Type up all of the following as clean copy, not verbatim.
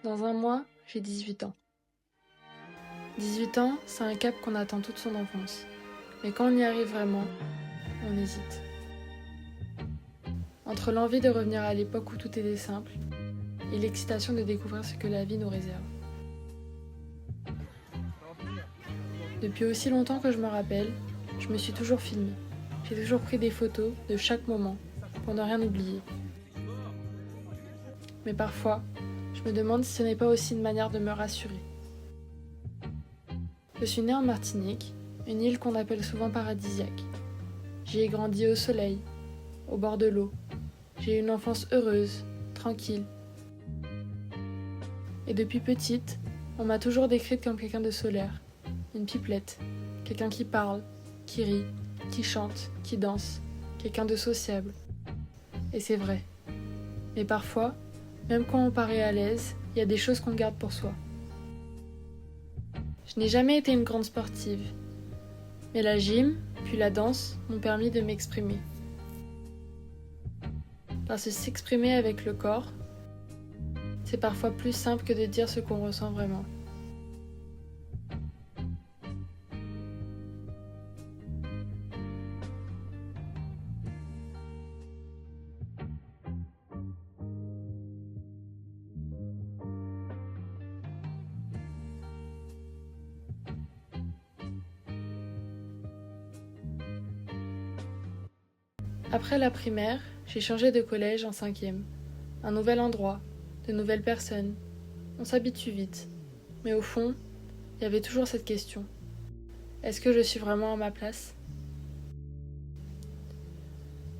Dans un mois, j'ai 18 ans. 18 ans, c'est un cap qu'on attend toute son enfance. Mais quand on y arrive vraiment, on hésite. Entre l'envie de revenir à l'époque où tout était simple et l'excitation de découvrir ce que la vie nous réserve. Depuis aussi longtemps que je me rappelle, je me suis toujours filmée. J'ai toujours pris des photos de chaque moment pour ne rien oublier. Mais parfois, je me demande si ce n'est pas aussi une manière de me rassurer. Je suis née en Martinique, une île qu'on appelle souvent paradisiaque. J'y ai grandi au soleil, au bord de l'eau. J'ai eu une enfance heureuse, tranquille. Et depuis petite, on m'a toujours décrite comme quelqu'un de solaire, une pipelette, quelqu'un qui parle, qui rit, qui chante, qui danse, quelqu'un de sociable. Et c'est vrai. Mais parfois, même quand on paraît à l'aise, il y a des choses qu'on garde pour soi. Je n'ai jamais été une grande sportive, mais la gym, puis la danse m'ont permis de m'exprimer. Parce que s'exprimer avec le corps, c'est parfois plus simple que de dire ce qu'on ressent vraiment. Après la primaire, j'ai changé de collège en 5e. Un nouvel endroit, de nouvelles personnes. On s'habitue vite. Mais au fond, il y avait toujours cette question. Est-ce que je suis vraiment à ma place ?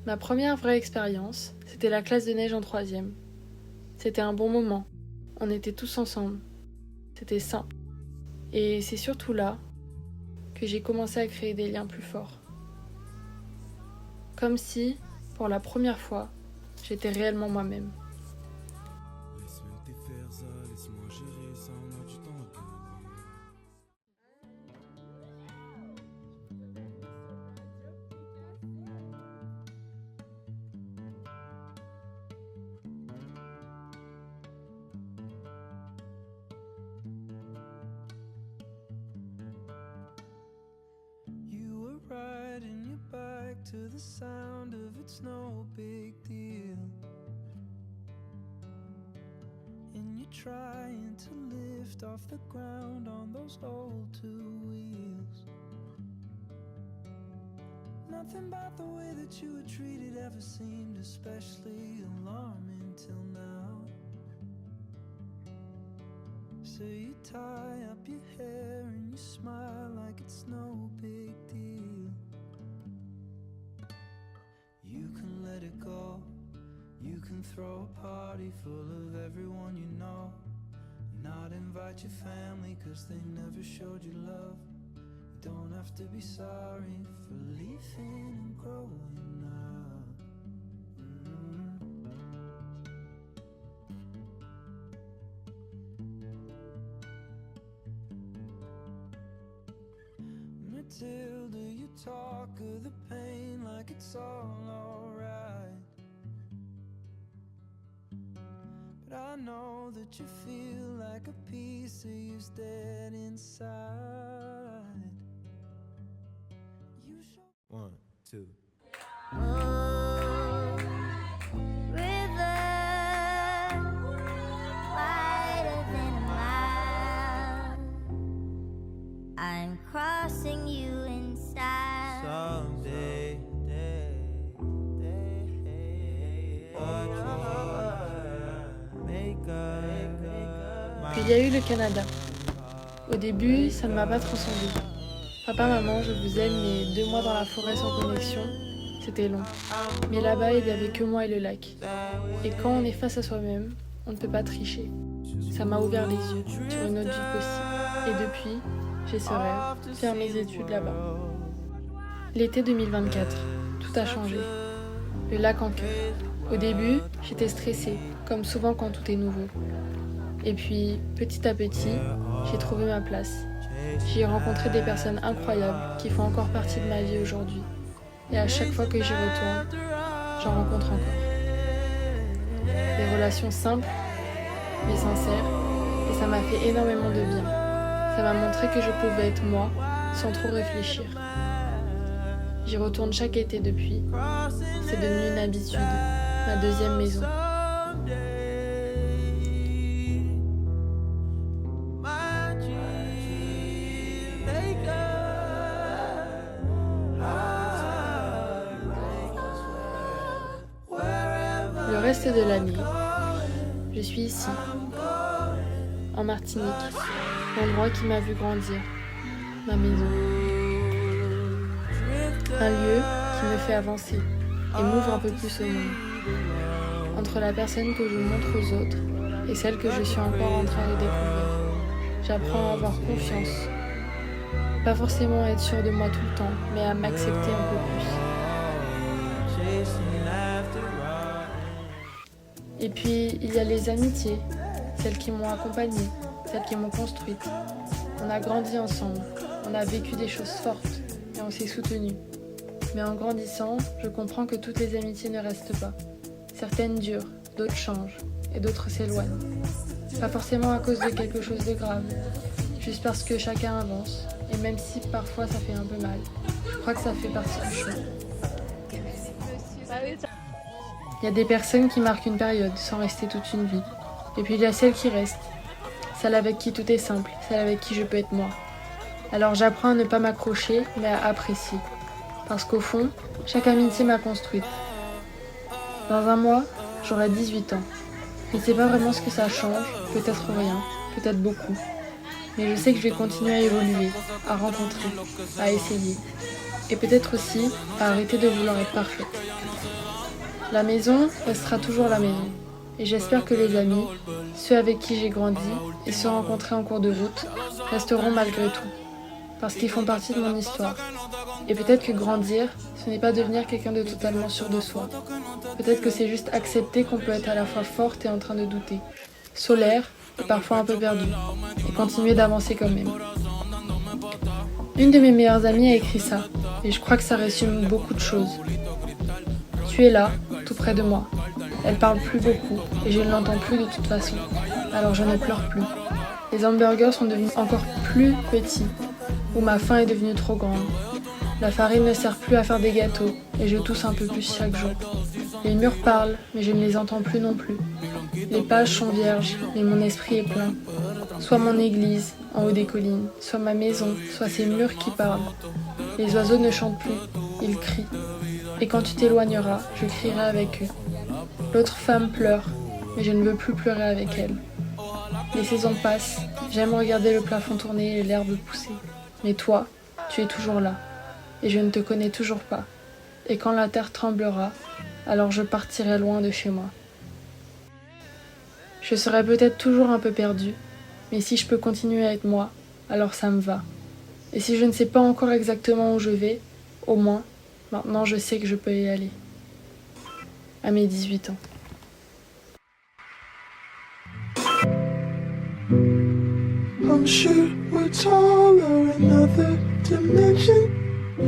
Ma première vraie expérience, c'était la classe de neige en 3e. C'était un bon moment. On était tous ensemble. C'était simple. Et c'est surtout là que j'ai commencé à créer des liens plus forts. Comme si, pour la première fois, j'étais réellement moi-même. Riding your bike to the sound of it's no big deal, and you're trying to lift off the ground on those old 2 wheels. Nothing about the way that you were treated ever seemed especially alarming till now. So you tie up your hair and you smile like it's no big deal. You can let it go. You can throw a party full of everyone you know, not invite your family cause they never showed you love. You don't have to be sorry for leaving and growing up. Matilda, you talk of the pain like it's all alright, but I know that you feel like a piece of you's dead inside. You show 1, 2. I'm crossing you inside. Someday, Puis il y a eu le Canada. Au début, ça ne m'a pas transcendé. Papa, maman, je vous aime, mais 2 mois dans la forêt sans connexion, c'était long. Mais là-bas, il n'y avait que moi et le lac. Et quand on est face à soi-même, on ne peut pas tricher. Ça m'a ouvert les yeux sur une autre vie possible. Et depuis, j'ai ce rêve, faire mes études là-bas. L'été 2024, tout a changé. Le lac en cœur. Au début, j'étais stressée, comme souvent quand tout est nouveau. Et puis, petit à petit, j'ai trouvé ma place. J'y ai rencontré des personnes incroyables qui font encore partie de ma vie aujourd'hui. Et à chaque fois que j'y retourne, j'en rencontre encore. Des relations simples, mais sincères, ça m'a fait énormément de bien. Ça m'a montré que je pouvais être moi, sans trop réfléchir. J'y retourne chaque été depuis. C'est devenu une habitude, ma deuxième maison. Le reste de l'année, je suis ici, en Martinique, l'endroit qui m'a vu grandir, ma maison. Un lieu qui me fait avancer et m'ouvre un peu plus au monde. Entre la personne que je montre aux autres et celle que je suis encore en train de découvrir, j'apprends à avoir confiance. Pas forcément à être sûre de moi tout le temps, mais à m'accepter un peu plus. Et puis, il y a les amitiés, celles qui m'ont accompagnée, celles qui m'ont construite. On a grandi ensemble, on a vécu des choses fortes et on s'est soutenus. Mais en grandissant, je comprends que toutes les amitiés ne restent pas. Certaines durent, d'autres changent et d'autres s'éloignent. Pas forcément à cause de quelque chose de grave, juste parce que chacun avance. Et même si parfois ça fait un peu mal, je crois que ça fait partie du chemin. Il y a des personnes qui marquent une période sans rester toute une vie. Et puis il y a celles qui restent. Celles avec qui tout est simple, celles avec qui je peux être moi. Alors j'apprends à ne pas m'accrocher, mais à apprécier. Parce qu'au fond, chaque amitié m'a construite. Dans un mois, j'aurai 18 ans. Je ne sais pas vraiment ce que ça change, peut-être rien, peut-être beaucoup. Mais je sais que je vais continuer à évoluer, à rencontrer, à essayer. Et peut-être aussi à arrêter de vouloir être parfaite. La maison restera toujours la maison. Et j'espère que les amis, ceux avec qui j'ai grandi et ceux rencontrés en cours de route, resteront malgré tout. Parce qu'ils font partie de mon histoire. Et peut-être que grandir, ce n'est pas devenir quelqu'un de totalement sûr de soi. Peut-être que c'est juste accepter qu'on peut être à la fois forte et en train de douter, solaire et parfois un peu perdue, et continuer d'avancer quand même. Une de mes meilleures amies a écrit ça, et je crois que ça résume beaucoup de choses. Tu es là, tout près de moi. Elle parle plus beaucoup, et je ne l'entends plus de toute façon, alors je ne pleure plus. Les hamburgers sont devenus encore plus petits, où ma faim est devenue trop grande. La farine ne sert plus à faire des gâteaux, et je tousse un peu plus chaque jour. Les murs parlent, mais je ne les entends plus non plus. Les pages sont vierges, mais mon esprit est plein. Soit mon église, en haut des collines, soit ma maison, soit ces murs qui parlent. Les oiseaux ne chantent plus, ils crient. Et quand tu t'éloigneras, je crierai avec eux. L'autre femme pleure, mais je ne veux plus pleurer avec elle. Les saisons passent, j'aime regarder le plafond tourner et l'herbe pousser. Mais toi, tu es toujours là, et je ne te connais toujours pas. Et quand la terre tremblera, alors je partirai loin de chez moi. Je serai peut-être toujours un peu perdue, mais si je peux continuer à être moi, alors ça me va. Et si je ne sais pas encore exactement où je vais, au moins, maintenant je sais que je peux y aller. À mes 18 ans. I'm sure we're taller in another dimension.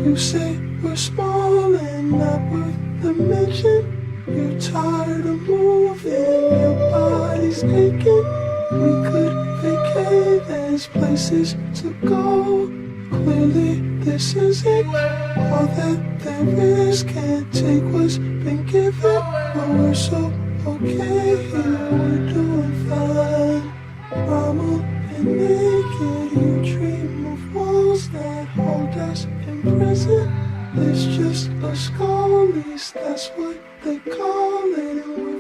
You say we're small and not worth the mention. You're tired of moving, your body's aching. We could vacate, there's places to go. Clearly this isn't all that there is. Can't take what's been given, but we're so okay here, we're doing fine. Mama and naked, you dream of walls that hold us in prison. It's just a skull, at least that's what they call it, and we're